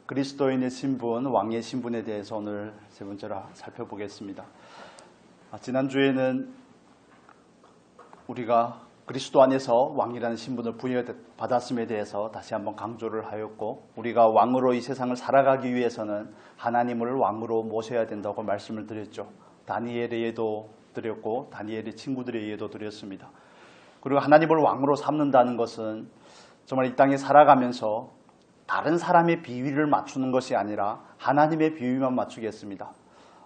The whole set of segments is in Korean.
그리스도인의 신분, 왕의 신분에 대해서 오늘 세 번째로 살펴보겠습니다. 지난주에는 우리가 그리스도 안에서 왕이라는 신분을 부여받았음에 대해서 다시 한번 강조를 하였고, 우리가 왕으로 이 세상을 살아가기 위해서는 하나님을 왕으로 모셔야 된다고 말씀을 드렸죠. 다니엘의 예도 드렸고 다니엘의 친구들의 예도 드렸습니다. 그리고 하나님을 왕으로 삼는다는 것은 정말 이 땅에 살아가면서 다른 사람의 비위를 맞추는 것이 아니라 하나님의 비위만 맞추겠습니다.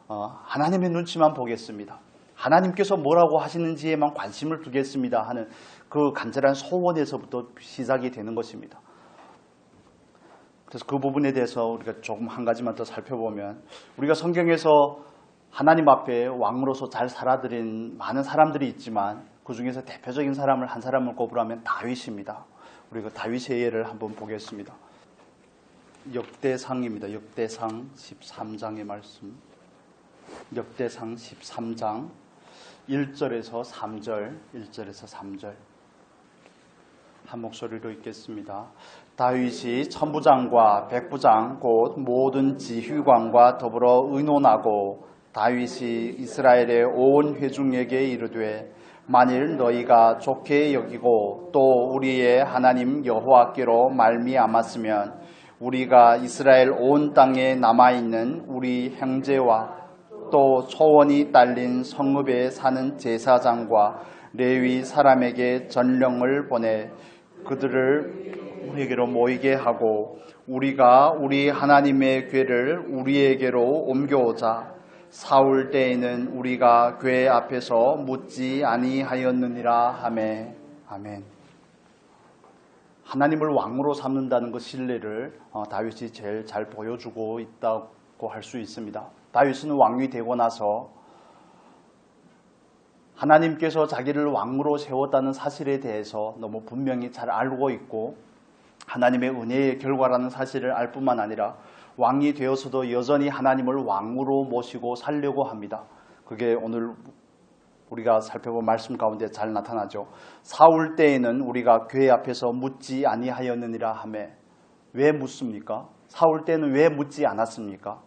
하나님의 눈치만 보겠습니다. 하나님께서 뭐라고 하시는지에만 관심을 두겠습니다 하는 그 간절한 소원에서부터 시작이 되는 것입니다. 그래서 그 부분에 대해서 우리가 조금 한 가지만 더 살펴보면, 우리가 성경에서 하나님 앞에 왕으로서 잘 살아드린 많은 사람들이 있지만 그 중에서 대표적인 사람을 한 사람을 꼽으라면 다윗입니다. 우리가 다윗의 예를 한번 보겠습니다. 역대상입니다. 역대상 13장의 말씀. 역대상 13장 1절에서 3절, 1절에서 3절. 한 목소리로 읽겠습니다. 다윗이 천부장과 백부장 곧 모든 지휘관과 더불어 의논하고 다윗이 이스라엘의 온 회중에게 이르되, 만일 너희가 좋게 여기고 또 우리의 하나님 여호와께로 말미암았으면 우리가 이스라엘 온 땅에 남아있는 우리 형제와 또 초원이 딸린 성읍에 사는 제사장과 레위 사람에게 전령을 보내 그들을 우리에게로 모이게 하고 우리가 우리 하나님의 궤를 우리에게로 옮겨오자. 사울 때에는 우리가 궤 앞에서 묻지 아니하였느니라 하매. 아멘. 하나님을 왕으로 삼는다는 그 신뢰를 다윗이 제일 잘 보여주고 있다고 할 수 있습니다. 다윗은 왕이 되고 나서 하나님께서 자기를 왕으로 세웠다는 사실에 대해서 너무 분명히 잘 알고 있고, 하나님의 은혜의 결과라는 사실을 알 뿐만 아니라 왕이 되어서도 여전히 하나님을 왕으로 모시고 살려고 합니다. 그게 오늘 우리가 살펴본 말씀 가운데 잘 나타나죠. 사울 때에는 우리가 궤 앞에서 묻지 아니하였느니라 하매. 왜 묻습니까? 사울 때는 왜 묻지 않았습니까?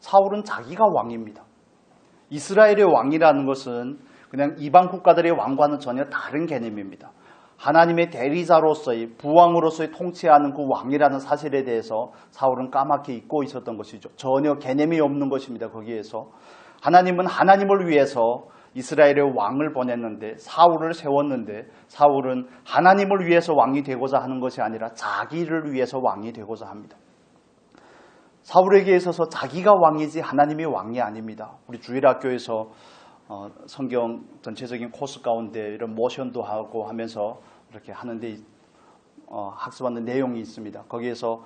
사울은 자기가 왕입니다. 이스라엘의 왕이라는 것은 그냥 이방 국가들의 왕과는 전혀 다른 개념입니다. 하나님의 대리자로서의 부왕으로서의 통치하는 그 왕이라는 사실에 대해서 사울은 까맣게 잊고 있었던 것이죠. 전혀 개념이 없는 것입니다. 거기에서 하나님은 하나님을 위해서 이스라엘의 왕을 보냈는데, 사울을 세웠는데, 사울은 하나님을 위해서 왕이 되고자 하는 것이 아니라 자기를 위해서 왕이 되고자 합니다. 사울에게 있어서 자기가 왕이지 하나님이 왕이 아닙니다. 우리 주일학교에서 성경 전체적인 코스 가운데 이런 모션도 하고 하면서 이렇게 하는데 학습하는 내용이 있습니다. 거기에서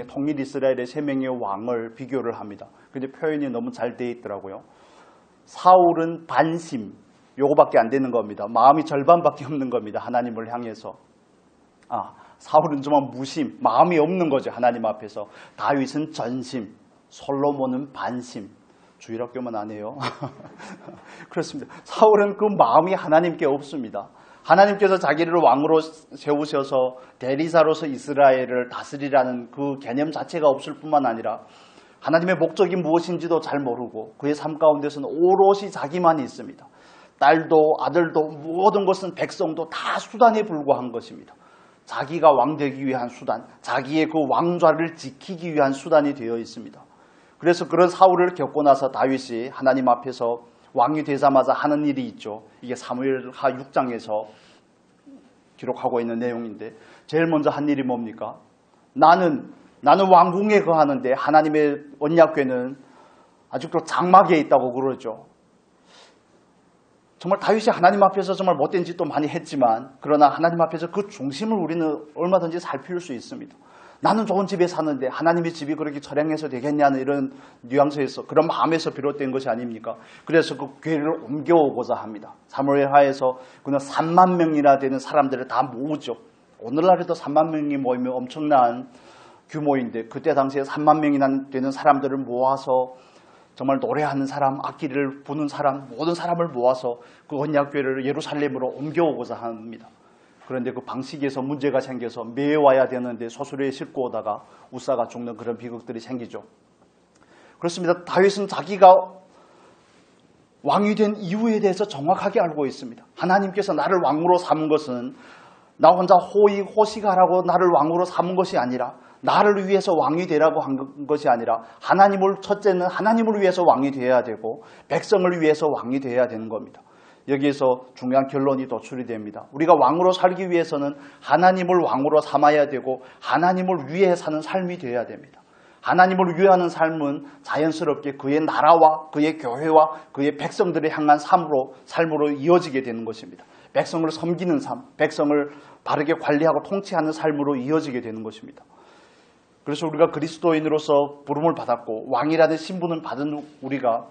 통일 이스라엘의 3명의 왕을 비교를 합니다. 근데 표현이 너무 잘 되어 있더라고요. 사울은 반심, 요거밖에 안 되는 겁니다. 마음이 절반밖에 없는 겁니다. 하나님을 향해서. 사울은 정말 무심, 마음이 없는 거죠. 하나님 앞에서. 다윗은 전심, 솔로몬은 반심. 주일학교만 안 해요. 그렇습니다. 사울은 그 마음이 하나님께 없습니다. 하나님께서 자기를 왕으로 세우셔서 대리사로서 이스라엘을 다스리라는 그 개념 자체가 없을 뿐만 아니라 하나님의 목적이 무엇인지도 잘 모르고 그의 삶 가운데서는 오롯이 자기만이 있습니다. 딸도 아들도 모든 것은 백성도 다 수단에 불과한 것입니다. 자기가 왕 되기 위한 수단, 자기의 그 왕좌를 지키기 위한 수단이 되어 있습니다. 그래서 그런 사울을 겪고 나서 다윗이 하나님 앞에서 왕이 되자마자 하는 일이 있죠. 이게 사무엘하 6장에서 기록하고 있는 내용인데, 제일 먼저 한 일이 뭡니까? 나는 왕궁에 거하는데 하나님의 언약궤는 아직도 장막에 있다고 그러죠. 정말 다윗이 하나님 앞에서 정말 못된 짓도 많이 했지만, 그러나 하나님 앞에서 그 중심을 우리는 얼마든지 살필 수 있습니다. 나는 좋은 집에 사는데 하나님의 집이 그렇게 처량해서 되겠냐는 이런 뉘앙스에서, 그런 마음에서 비롯된 것이 아닙니까? 그래서 그 궤를 옮겨오고자 합니다. 사무엘하에서 그냥 3만 명이나 되는 사람들을 다 모으죠. 오늘날에도 3만 명이 모이면 엄청난 규모인데, 그때 당시에 3만 명이나 되는 사람들을 모아서 정말 노래하는 사람, 악기를 부는 사람, 모든 사람을 모아서 그 언약궤를 예루살렘으로 옮겨오고자 합니다. 그런데 그 방식에서 문제가 생겨서 매와야 되는데 소수리에 싣고 오다가 우사가 죽는 그런 비극들이 생기죠. 그렇습니다. 다윗은 자기가 왕이 된 이유에 대해서 정확하게 알고 있습니다. 하나님께서 나를 왕으로 삼은 것은 나 혼자 호시가라고 나를 왕으로 삼은 것이 아니라, 나를 위해서 왕이 되라고 한 것이 아니라, 첫째는 하나님을 위해서 왕이 되어야 되고 백성을 위해서 왕이 되어야 되는 겁니다. 여기에서 중요한 결론이 도출이 됩니다. 우리가 왕으로 살기 위해서는 하나님을 왕으로 삼아야 되고 하나님을 위해 사는 삶이 되어야 됩니다. 하나님을 위하는 삶은 자연스럽게 그의 나라와 그의 교회와 그의 백성들을 향한 삶으로 이어지게 되는 것입니다. 백성을 섬기는 삶, 백성을 바르게 관리하고 통치하는 삶으로 이어지게 되는 것입니다. 그래서 우리가 그리스도인으로서 부름을 받았고 왕이라는 신분을 받은 우리가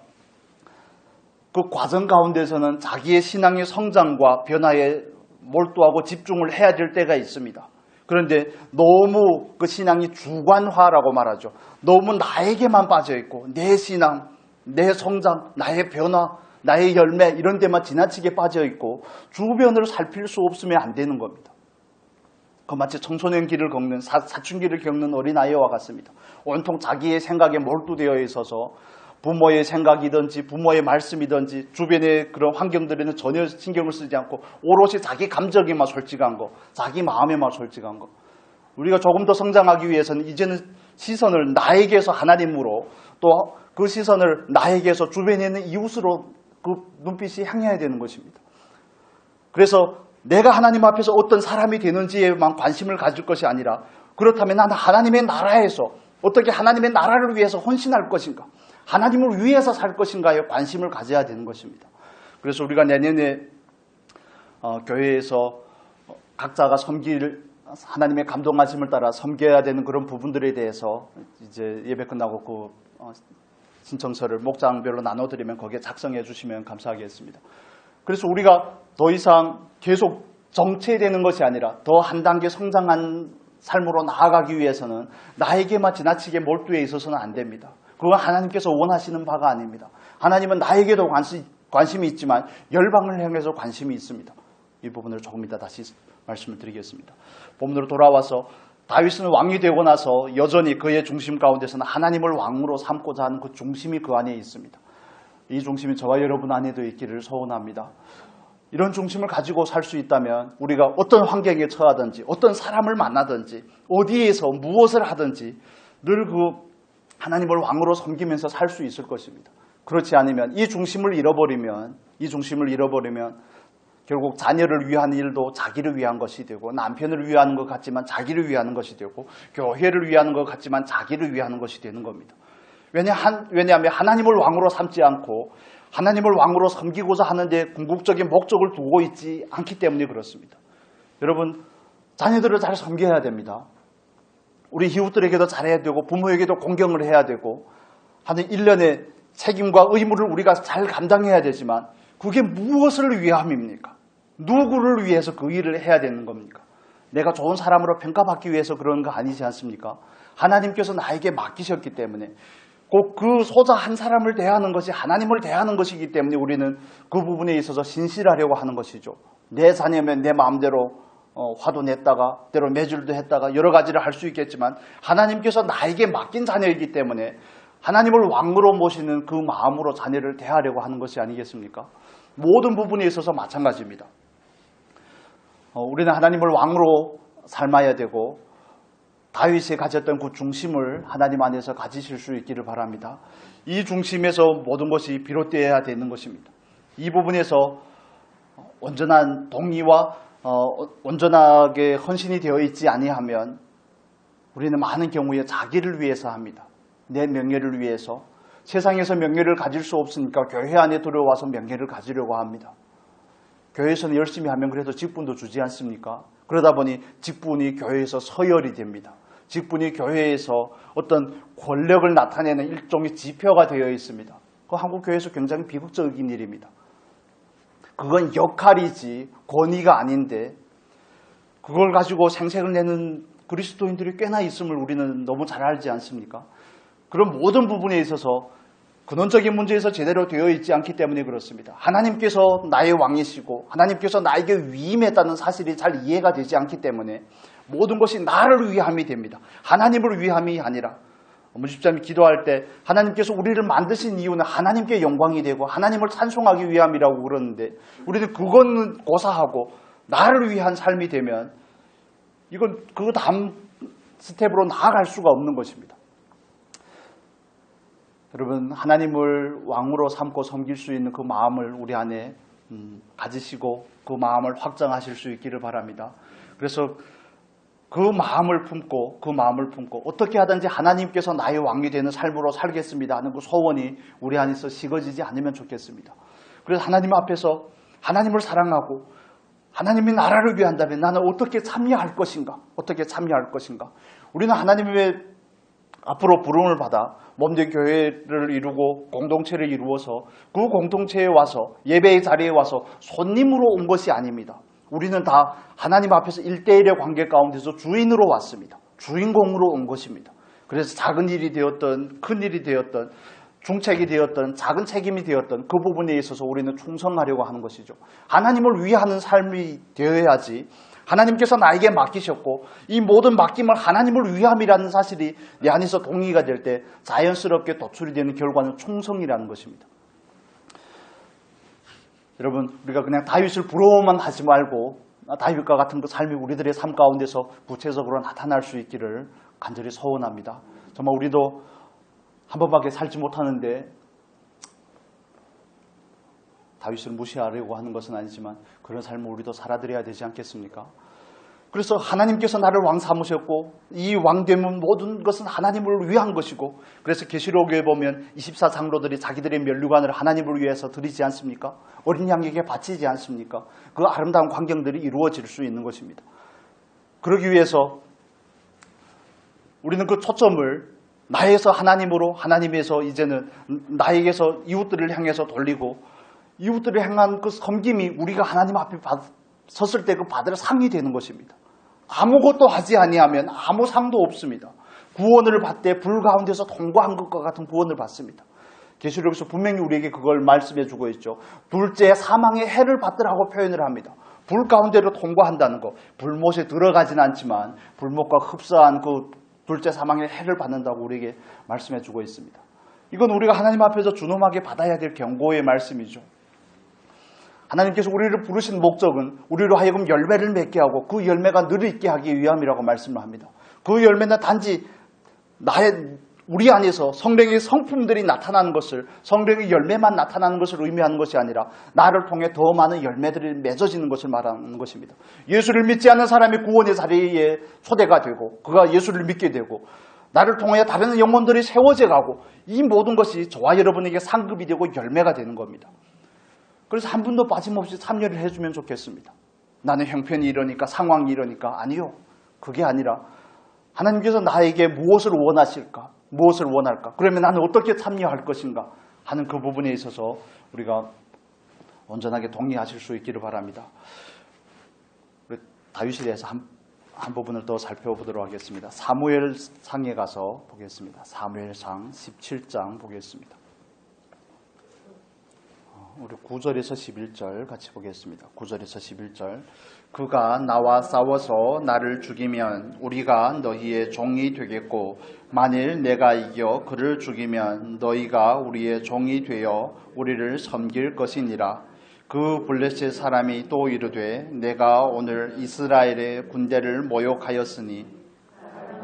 그 과정 가운데서는 자기의 신앙의 성장과 변화에 몰두하고 집중을 해야 될 때가 있습니다. 그런데 너무 그 신앙이 주관화라고 말하죠. 너무 나에게만 빠져있고 내 신앙, 내 성장, 나의 변화, 나의 열매 이런 데만 지나치게 빠져있고 주변을 살필 수 없으면 안 되는 겁니다. 그 마치 청소년 길을 걷는 사춘기를 겪는 어린아이와 같습니다. 온통 자기의 생각에 몰두되어 있어서 부모의 생각이든지 부모의 말씀이든지 주변의 그런 환경들에는 전혀 신경을 쓰지 않고 오롯이 자기 감정에만 솔직한 거, 자기 마음에만 솔직한 거. 우리가 조금 더 성장하기 위해서는 이제는 시선을 나에게서 하나님으로, 또 그 시선을 나에게서 주변에 있는 이웃으로 그 눈빛이 향해야 되는 것입니다. 그래서 내가 하나님 앞에서 어떤 사람이 되는지에만 관심을 가질 것이 아니라, 그렇다면 나는 하나님의 나라에서 어떻게 하나님의 나라를 위해서 헌신할 것인가, 하나님을 위해서 살 것인가에 관심을 가져야 되는 것입니다. 그래서 우리가 내년에 교회에서 각자가 하나님의 감동하심을 따라 섬겨야 되는 그런 부분들에 대해서 이제 예배 끝나고 그 신청서를 목장별로 나눠드리면 거기에 작성해 주시면 감사하겠습니다. 그래서 우리가 더 이상 계속 정체되는 것이 아니라 더 한 단계 성장한 삶으로 나아가기 위해서는 나에게만 지나치게 몰두해 있어서는 안 됩니다. 그건 하나님께서 원하시는 바가 아닙니다. 하나님은 나에게도 관심이 있지만 열방을 향해서 관심이 있습니다. 이 부분을 조금 이따 다시 말씀을 드리겠습니다. 본문으로 돌아와서 다윗은 왕이 되고 나서 여전히 그의 중심 가운데서는 하나님을 왕으로 삼고자 하는 그 중심이 그 안에 있습니다. 이 중심이 저와 여러분 안에도 있기를 소원합니다. 이런 중심을 가지고 살 수 있다면 우리가 어떤 환경에 처하든지 어떤 사람을 만나든지 어디에서 무엇을 하든지 늘 그 하나님을 왕으로 섬기면서 살 수 있을 것입니다. 그렇지 않으면 이 중심을 잃어버리면 결국 자녀를 위한 일도 자기를 위한 것이 되고, 남편을 위하는 것 같지만 자기를 위하는 것이 되고, 교회를 위하는 것 같지만 자기를 위하는 것이 되는 겁니다. 왜냐하면 하나님을 왕으로 삼지 않고 하나님을 왕으로 섬기고자 하는데 궁극적인 목적을 두고 있지 않기 때문에 그렇습니다. 여러분, 자녀들을 잘 섬겨야 됩니다. 우리 이웃들에게도 잘해야 되고 부모에게도 공경을 해야 되고 하는 일련의 책임과 의무를 우리가 잘 감당해야 되지만, 그게 무엇을 위함입니까? 누구를 위해서 그 일을 해야 되는 겁니까? 내가 좋은 사람으로 평가받기 위해서 그런 거 아니지 않습니까? 하나님께서 나에게 맡기셨기 때문에 꼭 그 소자 한 사람을 대하는 것이 하나님을 대하는 것이기 때문에 우리는 그 부분에 있어서 신실하려고 하는 것이죠. 내 자녀면 내 마음대로 화도 냈다가 때로 매질도 했다가 여러 가지를 할 수 있겠지만, 하나님께서 나에게 맡긴 자녀이기 때문에 하나님을 왕으로 모시는 그 마음으로 자녀를 대하려고 하는 것이 아니겠습니까? 모든 부분에 있어서 마찬가지입니다. 우리는 하나님을 왕으로 삶아야 되고 다윗이 가졌던 그 중심을 하나님 안에서 가지실 수 있기를 바랍니다. 이 중심에서 모든 것이 비롯되어야 되는 것입니다. 이 부분에서 온전한 동의와 온전하게 헌신이 되어 있지 아니하면 우리는 많은 경우에 자기를 위해서 합니다. 내 명예를 위해서. 세상에서 명예를 가질 수 없으니까 교회 안에 들어와서 명예를 가지려고 합니다. 교회에서는 열심히 하면 그래도 직분도 주지 않습니까? 그러다 보니 직분이 교회에서 서열이 됩니다. 직분이 교회에서 어떤 권력을 나타내는 일종의 지표가 되어 있습니다. 그 한국 교회에서 굉장히 비극적인 일입니다. 그건 역할이지 권위가 아닌데 그걸 가지고 생색을 내는 그리스도인들이 꽤나 있음을 우리는 너무 잘 알지 않습니까? 그런 모든 부분에 있어서 근원적인 문제에서 제대로 되어 있지 않기 때문에 그렇습니다. 하나님께서 나의 왕이시고 하나님께서 나에게 위임했다는 사실이 잘 이해가 되지 않기 때문에 모든 것이 나를 위함이 됩니다. 하나님을 위함이 아니라 어머니 집사님이 기도할 때 하나님께서 우리를 만드신 이유는 하나님께 영광이 되고 하나님을 찬송하기 위함이라고 그러는데 우리는 그거는 고사하고 나를 위한 삶이 되면 이건 그 다음 스텝으로 나아갈 수가 없는 것입니다. 여러분, 하나님을 왕으로 삼고 섬길 수 있는 그 마음을 우리 안에 가지시고 그 마음을 확장하실 수 있기를 바랍니다. 그래서 그 마음을 품고 어떻게 하든지 하나님께서 나의 왕이 되는 삶으로 살겠습니다 하는 그 소원이 우리 안에서 식어지지 않으면 좋겠습니다. 그래서 하나님 앞에서 하나님을 사랑하고 하나님이 나라를 위한다면 나는 어떻게 참여할 것인가? 우리는 하나님의 앞으로 부름을 받아 몸된 교회를 이루고 공동체를 이루어서 그 공동체에 와서 예배의 자리에 와서 손님으로 온 것이 아닙니다. 우리는 다 하나님 앞에서 1대1의 관계 가운데서 주인으로 왔습니다. 주인공으로 온 것입니다. 그래서 작은 일이 되었던 큰 일이 되었던 중책이 되었던 작은 책임이 되었던 그 부분에 있어서 우리는 충성하려고 하는 것이죠. 하나님을 위하는 삶이 되어야지 하나님께서 나에게 맡기셨고 이 모든 맡김을 하나님을 위함이라는 사실이 내 안에서 동의가 될 때 자연스럽게 도출이 되는 결과는 충성이라는 것입니다. 여러분, 우리가 그냥 다윗을 부러워만 하지 말고 다윗과 같은 그 삶이 우리들의 삶 가운데서 구체적으로 나타날 수 있기를 간절히 소원합니다. 정말 우리도 한 번밖에 살지 못하는데 다윗을 무시하려고 하는 것은 아니지만 그런 삶을 우리도 살아드려야 되지 않겠습니까? 그래서 하나님께서 나를 왕 삼으셨고 이 왕됨은 모든 것은 하나님을 위한 것이고 그래서 계시록에 보면 24장로들이 자기들의 면류관을 하나님을 위해서 드리지 않습니까? 어린 양에게 바치지 않습니까? 그 아름다운 광경들이 이루어질 수 있는 것입니다. 그러기 위해서 우리는 그 초점을 나에서 하나님으로 하나님에서 이제는 나에게서 이웃들을 향해서 돌리고 이웃들을 향한 그 섬김이 우리가 하나님 앞에 섰을 때 그 받을 상이 되는 것입니다. 아무것도 하지 아니하면 아무 상도 없습니다. 구원을 받되 불 가운데서 통과한 것과 같은 구원을 받습니다. 계시록에서 분명히 우리에게 그걸 말씀해 주고 있죠. 둘째 사망의 해를 받더라고 표현을 합니다. 불 가운데로 통과한다는 것. 불못에 들어가진 않지만 불못과 흡사한 그 둘째 사망의 해를 받는다고 우리에게 말씀해 주고 있습니다. 이건 우리가 하나님 앞에서 준엄하게 받아야 될 경고의 말씀이죠. 하나님께서 우리를 부르신 목적은 우리로 하여금 열매를 맺게 하고 그 열매가 늘 있게 하기 위함이라고 말씀을 합니다. 그 열매는 단지 우리 안에서 성령의 성품들이 나타나는 것을 성령의 열매만 나타나는 것을 의미하는 것이 아니라 나를 통해 더 많은 열매들이 맺어지는 것을 말하는 것입니다. 예수를 믿지 않는 사람이 구원의 자리에 초대가 되고 그가 예수를 믿게 되고 나를 통해 다른 영혼들이 세워져 가고 이 모든 것이 저와 여러분에게 상급이 되고 열매가 되는 겁니다. 그래서 한 분도 빠짐없이 참여를 해주면 좋겠습니다. 나는 형편이 이러니까 상황이 이러니까 아니요. 그게 아니라 하나님께서 나에게 무엇을 원하실까? 무엇을 원할까? 그러면 나는 어떻게 참여할 것인가? 하는 그 부분에 있어서 우리가 온전하게 동의하실 수 있기를 바랍니다. 다윗에 대해서 한 부분을 더 살펴보도록 하겠습니다. 사무엘상에 가서 보겠습니다. 사무엘상 17장 보겠습니다. 우리 9절에서 11절 같이 보겠습니다. 9절에서 11절. 그가 나와 싸워서 나를 죽이면 우리가 너희의 종이 되겠고 만일 내가 이겨 그를 죽이면 너희가 우리의 종이 되어 우리를 섬길 것이니라. 그 블레셋 사람이 또 이르되 내가 오늘 이스라엘의 군대를 모욕하였으니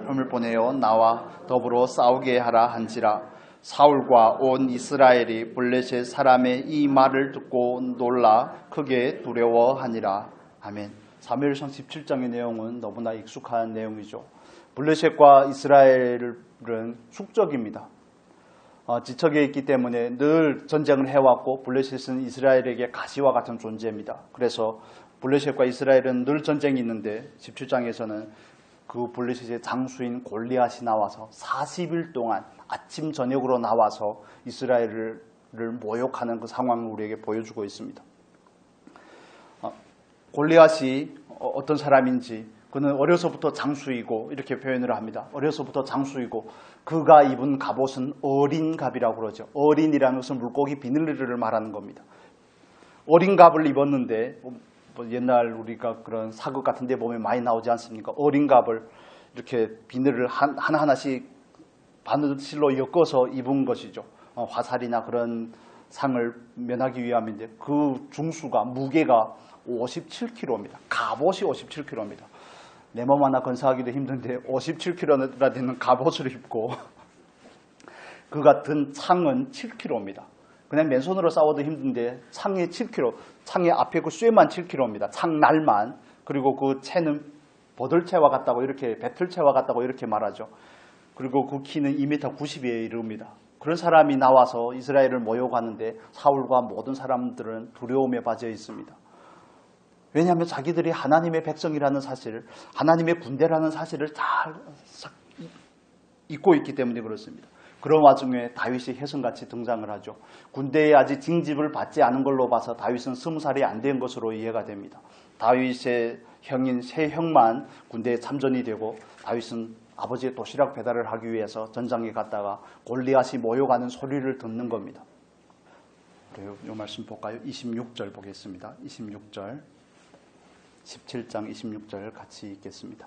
사람을 보내어 나와 더불어 싸우게 하라 한지라. 사울과 온 이스라엘이 블레셋 사람의 이 말을 듣고 놀라 크게 두려워하니라. 아멘. 사무엘상 17장의 내용은 너무나 익숙한 내용이죠. 블레셋과 이스라엘은 숙적입니다. 지척에 있기 때문에 늘 전쟁을 해왔고 블레셋은 이스라엘에게 가시와 같은 존재입니다. 그래서 블레셋과 이스라엘은 늘 전쟁이 있는데 17장에서는 그 블레셋의 장수인 골리앗이 나와서 40일 동안 아침 저녁으로 나와서 이스라엘을 모욕하는 그 상황을 우리에게 보여주고 있습니다. 골리앗이 어떤 사람인지 그는 어려서부터 장수이고 이렇게 표현을 합니다. 어려서부터 장수이고 그가 입은 갑옷은 어린 갑이라고 그러죠. 어린이라는 것은 물고기 비늘을 말하는 겁니다. 어린 갑을 입었는데 옛날 우리가 그런 사극 같은 데 보면 많이 나오지 않습니까? 어린 갑을 이렇게 비늘을 하나하나씩 바늘실로 엮어서 입은 것이죠. 화살이나 그런 상을 면하기 위함인데 그 중수가 무게가 57kg입니다. 갑옷이 57kg입니다. 내 몸 하나 건사하기도 힘든데 57kg나 되는 갑옷을 입고 그가 든 창은 7kg입니다. 그냥 맨손으로 싸워도 힘든데 창이 7kg, 창의 앞에 그 쇠만 7kg입니다. 창날만. 그리고 그 채는 버들채와 같다고 이렇게 배틀채와 같다고 이렇게 말하죠. 그리고 그 키는 2m 90에 이릅니다. 그런 사람이 나와서 이스라엘을 모욕하는데 사울과 모든 사람들은 두려움에 빠져 있습니다. 왜냐하면 자기들이 하나님의 백성이라는 사실을, 하나님의 군대라는 사실을 잘 잊고 있기 때문에 그렇습니다. 그런 와중에 다윗이 혜성같이 등장을 하죠. 군대에 아직 징집을 받지 않은 걸로 봐서 다윗은 20살이 안 된 것으로 이해가 됩니다. 다윗의 형인 세 형만 군대에 참전이 되고 다윗은 아버지의 도시락 배달을 하기 위해서 전장에 갔다가 골리앗이 모여가는 소리를 듣는 겁니다. 그래요. 이 말씀 볼까요? 26절 보겠습니다. 26절. 17장 26절 같이 읽겠습니다.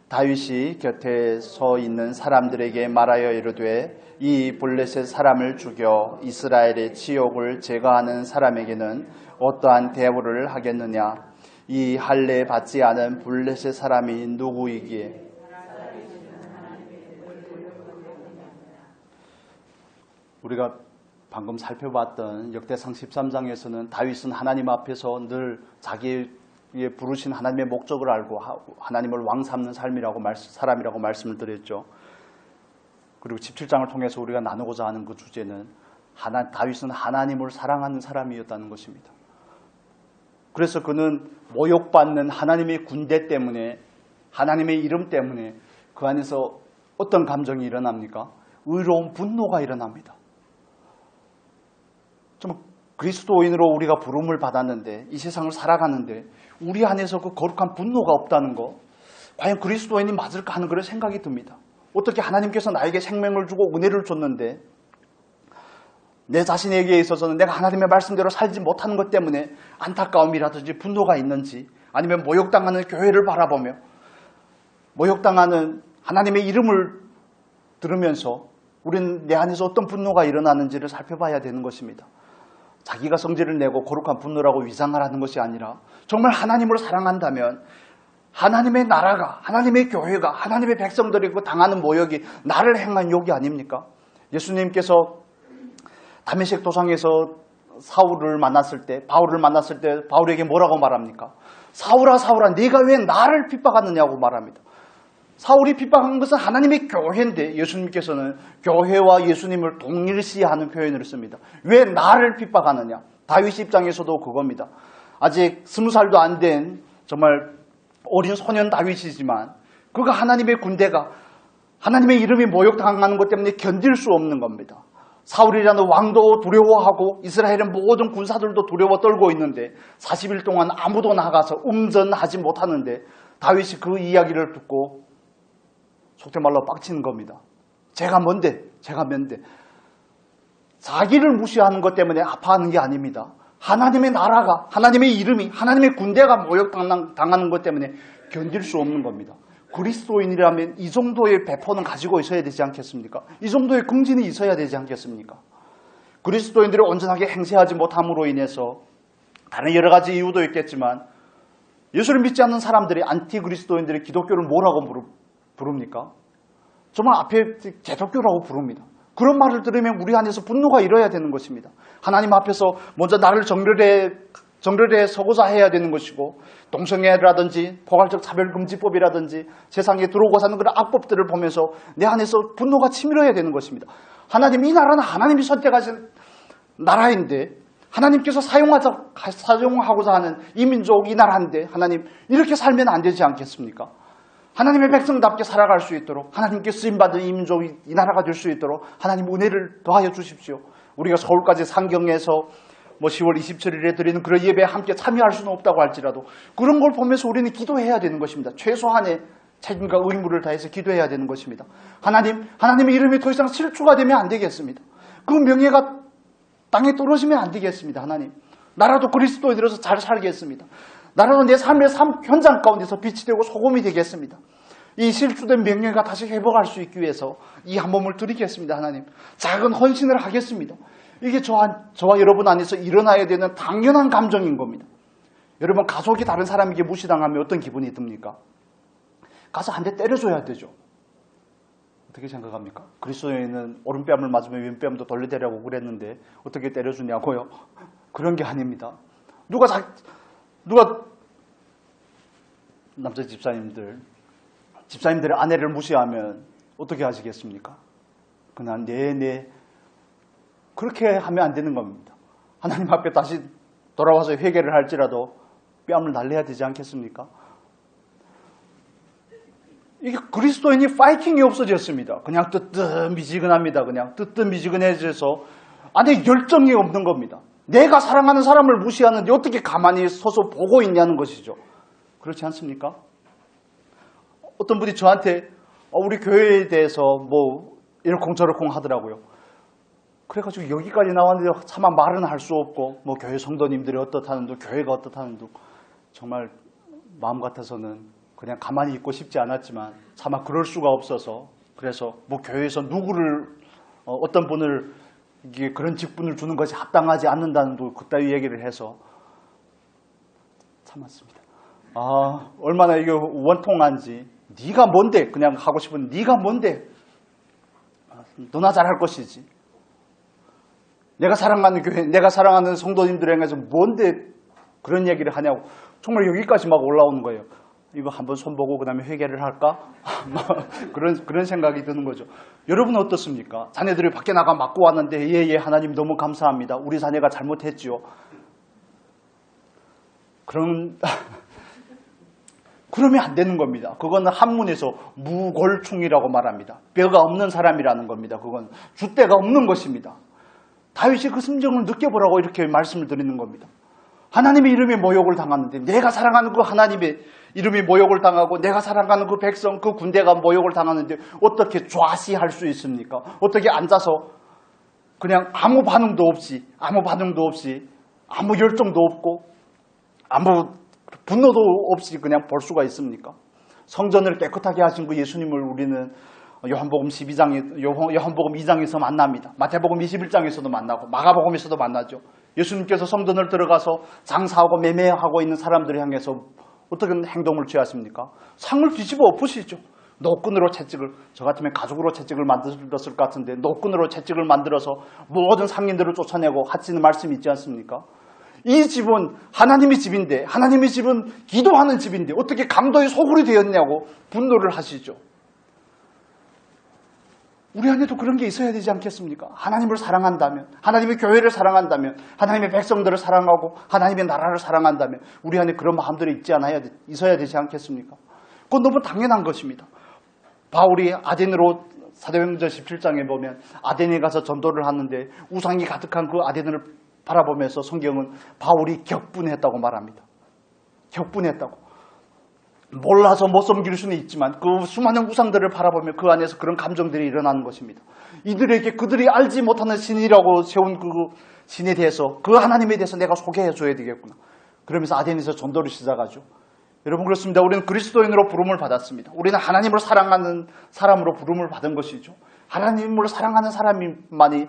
다윗이 곁에 서 있는 사람들에게 말하여 이르되 이 블레셋 사람을 죽여 이스라엘의 치욕을 제거하는 사람에게는 어떠한 대우를 하겠느냐? 이 할례 받지 않은 블레셋 사람이 누구이기에? 우리가 방금 살펴봤던 역대상 13장에서는 다윗은 하나님 앞에서 늘 자기의 부르신 하나님의 목적을 알고 하나님을 왕 삼는 사람이라고 말씀을 드렸죠. 그리고 17장을 통해서 우리가 나누고자 하는 그 주제는 다윗은 하나님을 사랑하는 사람이었다는 것입니다. 그래서 그는 모욕받는 하나님의 군대 때문에, 하나님의 이름 때문에 그 안에서 어떤 감정이 일어납니까? 의로운 분노가 일어납니다. 좀 그리스도인으로 우리가 부름을 받았는데 이 세상을 살아가는데 우리 안에서 그 거룩한 분노가 없다는 거, 과연 그리스도인이 맞을까 하는 그런 생각이 듭니다. 어떻게 하나님께서 나에게 생명을 주고 은혜를 줬는데 내 자신에게 있어서는 내가 하나님의 말씀대로 살지 못하는 것 때문에 안타까움이라든지 분노가 있는지, 아니면 모욕당하는 교회를 바라보며 모욕당하는 하나님의 이름을 들으면서 우리는 내 안에서 어떤 분노가 일어나는지를 살펴봐야 되는 것입니다. 자기가 성질을 내고 거룩한 분노라고 위장을 하는 것이 아니라 정말 하나님을 사랑한다면 하나님의 나라가, 하나님의 교회가, 하나님의 백성들이 당하는 모욕이 나를 행한 욕이 아닙니까? 예수님께서 다메섹 도상에서 바울을 만났을 때 바울에게 뭐라고 말합니까? 사울아 사울아 네가 왜 나를 핍박하느냐고 말합니다. 사울이 핍박한 것은 하나님의 교회인데 예수님께서는 교회와 예수님을 동일시하는 표현을 씁니다. 왜 나를 핍박하느냐? 다윗 입장에서도 그겁니다. 아직 20살도 안 된 정말 어린 소년 다윗이지만 그가 하나님의 군대가 하나님의 이름이 모욕당하는 것 때문에 견딜 수 없는 겁니다. 사울이라는 왕도 두려워하고 이스라엘의 모든 군사들도 두려워 떨고 있는데 40일 동안 아무도 나가서 음전하지 못하는데 다윗이 그 이야기를 듣고 속된 말로 빡치는 겁니다. 제가 뭔데? 자기를 무시하는 것 때문에 아파하는 게 아닙니다. 하나님의 나라가, 하나님의 이름이, 하나님의 군대가 모욕당하는 것 때문에 견딜 수 없는 겁니다. 그리스도인이라면 이 정도의 배포는 가지고 있어야 되지 않겠습니까? 이 정도의 긍진이 있어야 되지 않겠습니까? 그리스도인들이 온전하게 행세하지 못함으로 인해서 다른 여러 가지 이유도 있겠지만 예수를 믿지 않는 사람들이 안티 그리스도인들이 기독교를 뭐라고 부릅니까? 정말 앞에 개독교라고 부릅니다. 그런 말을 들으면 우리 안에서 분노가 일어야 되는 것입니다. 하나님 앞에서 먼저 나를 정결에 서고자 해야 되는 것이고 동성애라든지 포괄적 차별금지법이라든지 세상에 들어오고 사는 그런 악법들을 보면서 내 안에서 분노가 치밀어야 되는 것입니다. 하나님, 이 나라는 하나님이 선택하신 나라인데 하나님께서 사용하고자 하는 이 민족, 이 나라인데 하나님 이렇게 살면 안 되지 않겠습니까? 하나님의 백성답게 살아갈 수 있도록 하나님께 쓰임받은 이 민족이 이 나라가 될 수 있도록 하나님 은혜를 더하여 주십시오. 우리가 서울까지 상경해서 뭐 10월 27일에 드리는 그런 예배에 함께 참여할 수는 없다고 할지라도 그런 걸 보면서 우리는 기도해야 되는 것입니다. 최소한의 책임과 의무를 다해서 기도해야 되는 것입니다. 하나님의 이름이 더 이상 실추가 되면 안 되겠습니다. 그 명예가 땅에 떨어지면 안 되겠습니다. 하나님, 나라도 그리스도인으로서 잘 살겠습니다. 나라도 내 삶의 현장 가운데서 빛이 되고 소금이 되겠습니다. 이 실추된 명예가 다시 회복할 수 있기 위해서 이 한 몸을 드리겠습니다. 하나님, 작은 헌신을 하겠습니다. 이게 저와 여러분 안에서 일어나야 되는 당연한 감정인 겁니다. 여러분, 가족이 다른 사람에게 무시당하면 어떤 기분이 듭니까? 가서 한 대 때려줘야 되죠. 어떻게 생각합니까? 그리스도인은 오른뺨을 맞으면 왼뺨도 돌려대라고 그랬는데 어떻게 때려주냐고요? 그런 게 아닙니다. 누가 남자 집사님들의 아내를 무시하면 어떻게 하시겠습니까? 그냥 네 그렇게 하면 안 되는 겁니다. 하나님 앞에 다시 돌아와서 회개를 할지라도 뺨을 날려야 되지 않겠습니까? 이게 그리스도인이 파이팅이 없어졌습니다. 그냥 뜨뜻미지근합니다. 그냥 뜨뜻미지근해져서 안에 열정이 없는 겁니다. 내가 사랑하는 사람을 무시하는데 어떻게 가만히 서서 보고 있냐는 것이죠. 그렇지 않습니까? 어떤 분이 저한테 우리 교회에 대해서 뭐 이러쿵저러쿵 하더라고요. 그래가지고 여기까지 나왔는데 차마 말은 할 수 없고 뭐 교회 성도님들이 어떻다는 둥 교회가 어떻다는 둥 정말 마음 같아서는 그냥 가만히 있고 싶지 않았지만 차마 그럴 수가 없어서 그래서 뭐 교회에서 누구를 어떤 분을 이게 그런 직분을 주는 것이 합당하지 않는다는 그따위 얘기를 해서 참았습니다. 얼마나 이게 원통한지. 네가 뭔데? 그냥 하고 싶은 네가 뭔데? 너나 잘할 것이지. 내가 사랑하는 교회, 내가 사랑하는 성도님들에 향해서 뭔데 그런 얘기를 하냐고. 정말 여기까지 막 올라오는 거예요. 이거 한번 손보고 그 다음에 회개를 할까? 그런 생각이 드는 거죠. 여러분은 어떻습니까? 자녀들이 밖에 나가 맞고 왔는데 예 하나님 너무 감사합니다. 우리 자녀가 잘못했지요. 그러면 안 되는 겁니다. 그거는 한문에서 무골충이라고 말합니다. 뼈가 없는 사람이라는 겁니다. 그건 줏대가 없는 것입니다. 다윗이 그 심정을 느껴보라고 이렇게 말씀을 드리는 겁니다. 하나님의 이름이 모욕을 당하는데 내가 사랑하는 그 하나님의 이름이 모욕을 당하고 내가 사랑하는 그 백성, 그 군대가 모욕을 당하는데 어떻게 좌시할 수 있습니까? 어떻게 앉아서 그냥 아무 반응도 없이 아무 열정도 없고 아무 분노도 없이 그냥 볼 수가 있습니까? 성전을 깨끗하게 하신 그 예수님을 우리는 요한복음 2장에서 만납니다. 마태복음 21장에서도 만나고 마가복음에서도 만나죠. 예수님께서 성전을 들어가서 장사하고 매매하고 있는 사람들을 향해서 어떻게 행동을 취하십니까? 상을 뒤집어 엎으시죠. 노끈으로 채찍을, 저 같으면 가죽으로 채찍을 만들었을 것 같은데 노끈으로 채찍을 만들어서 모든 상인들을 쫓아내고 하시는 말씀이 있지 않습니까? 이 집은 하나님의 집인데, 하나님의 집은 기도하는 집인데 어떻게 강도의 소굴이 되었냐고 분노를 하시죠. 우리 안에도 그런 게 있어야 되지 않겠습니까? 하나님을 사랑한다면, 하나님의 교회를 사랑한다면, 하나님의 백성들을 사랑하고 하나님의 나라를 사랑한다면 우리 안에 그런 마음들이 있어야 되지 않겠습니까? 그건 너무 당연한 것입니다. 바울이 아덴으로 사도행전 17장에 보면 아덴에 가서 전도를 하는데 우상이 가득한 그 아덴을 바라보면서 성경은 바울이 격분했다고 말합니다. 격분했다고. 몰라서 못 섬길 수는 있지만 그 수많은 우상들을 바라보며 그 안에서 그런 감정들이 일어나는 것입니다. 이들에게 그들이 알지 못하는 신이라고 세운 그 신에 대해서, 그 하나님에 대해서 내가 소개해 줘야 되겠구나. 그러면서 아덴에서 전도를 시작하죠. 여러분, 그렇습니다. 우리는 그리스도인으로 부름을 받았습니다. 우리는 하나님을 사랑하는 사람으로 부름을 받은 것이죠. 하나님을 사랑하는 사람만이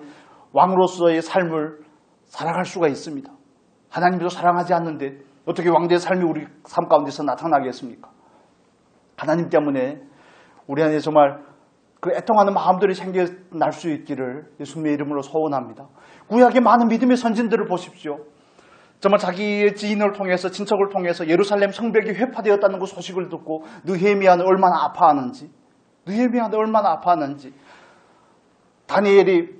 왕으로서의 삶을 살아갈 수가 있습니다. 하나님도 사랑하지 않는데 어떻게 왕대의 삶이 우리 삶 가운데서 나타나겠습니까? 하나님 때문에 우리 안에 정말 그 애통하는 마음들이 생겨날 수 있기를 예수님의 이름으로 소원합니다. 구약의 많은 믿음의 선진들을 보십시오. 정말 자기의 지인을 통해서, 친척을 통해서 예루살렘 성벽이 회파되었다는 그 소식을 듣고 느헤미야는 얼마나 아파하는지, 다니엘이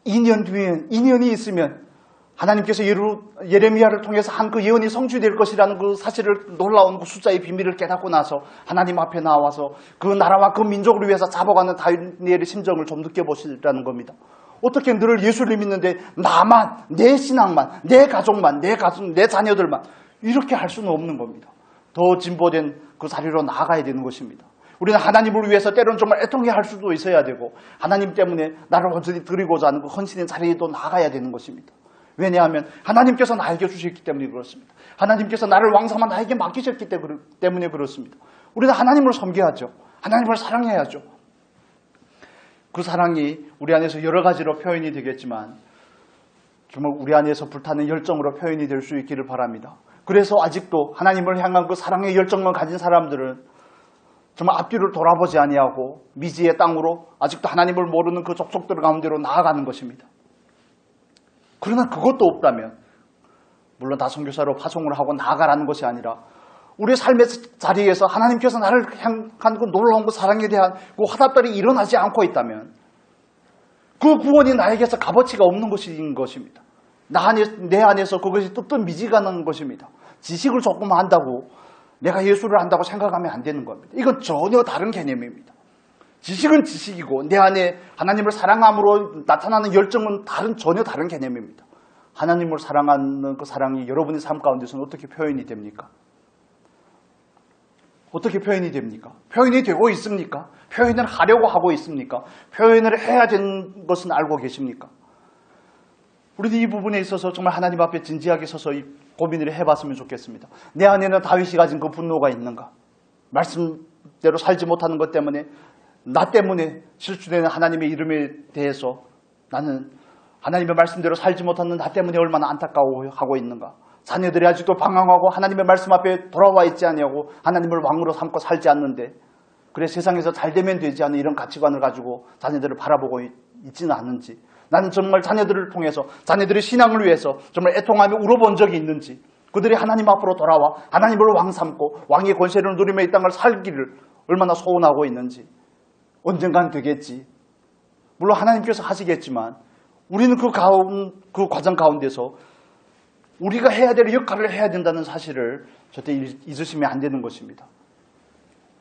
2년 뒤에 2년이 있으면 하나님께서 예레미야를 통해서 한 그 예언이 성취될 것이라는 그 사실을, 놀라운 그 숫자의 비밀을 깨닫고 나서 하나님 앞에 나와서 그 나라와 그 민족을 위해서 잡아가는 다니엘의 심정을 좀 느껴보시라는 겁니다. 어떻게 늘 예수를 믿는데 나만, 내 신앙만, 내 가족만, 내 자녀들만 이렇게 할 수는 없는 겁니다. 더 진보된 그 자리로 나아가야 되는 것입니다. 우리는 하나님을 위해서 때로는 정말 애통해 할 수도 있어야 되고 하나님 때문에 나를 온전히 드리고자 하는 그 헌신의 자리에도 나가야 되는 것입니다. 왜냐하면 하나님께서 나에게 주셨기 때문에 그렇습니다. 하나님께서 나를 왕성한 나에게 맡기셨기 때문에 그렇습니다. 우리는 하나님을 섬겨야죠. 하나님을 사랑해야죠. 그 사랑이 우리 안에서 여러 가지로 표현이 되겠지만 정말 우리 안에서 불타는 열정으로 표현이 될 수 있기를 바랍니다. 그래서 아직도 하나님을 향한 그 사랑의 열정만 가진 사람들은 정말 앞뒤를 돌아보지 아니하고 미지의 땅으로 아직도 하나님을 모르는 그 족속들 가운데로 나아가는 것입니다. 그러나 그것도 없다면 물론 다 선교사로 파송을 하고 나아가라는 것이 아니라 우리의 삶의 자리에서 하나님께서 나를 향한 그 놀라운 그 사랑에 대한 그 화답들이 일어나지 않고 있다면 그 구원이 나에게서 값어치가 없는 것인 것입니다. 내 안에서 그것이 뜨뜻 미지가는 것입니다. 지식을 조금 한다고 내가 예수를 안다고 생각하면 안 되는 겁니다. 이건 전혀 다른 개념입니다. 지식은 지식이고 내 안에 하나님을 사랑함으로 나타나는 열정은 전혀 다른 개념입니다. 하나님을 사랑하는 그 사랑이 여러분의 삶 가운데서는 어떻게 표현이 됩니까? 어떻게 표현이 됩니까? 표현이 되고 있습니까? 표현을 하려고 하고 있습니까? 표현을 해야 되는 것은 알고 계십니까? 우리는 이 부분에 있어서 정말 하나님 앞에 진지하게 서서 고민을 해봤으면 좋겠습니다. 내 안에는 다윗이 가진 그 분노가 있는가? 말씀대로 살지 못하는 것 때문에 나 때문에 실추되는 하나님의 이름에 대해서 나는 하나님의 말씀대로 살지 못하는 나 때문에 얼마나 안타까워하고 있는가? 자녀들이 아직도 방황하고 하나님의 말씀 앞에 돌아와 있지 않냐고 하나님을 왕으로 삼고 살지 않는데 그래 세상에서 잘 되면 되지 않는 이런 가치관을 가지고 자녀들을 바라보고 있지는 않는지 나는 정말 자녀들을 통해서 자녀들의 신앙을 위해서 정말 애통하며 울어본 적이 있는지 그들이 하나님 앞으로 돌아와 하나님을 왕 삼고 왕의 권세를 누리며 이 땅을 살기를 얼마나 소원하고 있는지 언젠간 되겠지. 물론 하나님께서 하시겠지만 우리는 그 과정 가운데서 우리가 해야 될 역할을 해야 된다는 사실을 절대 잊으시면 안 되는 것입니다.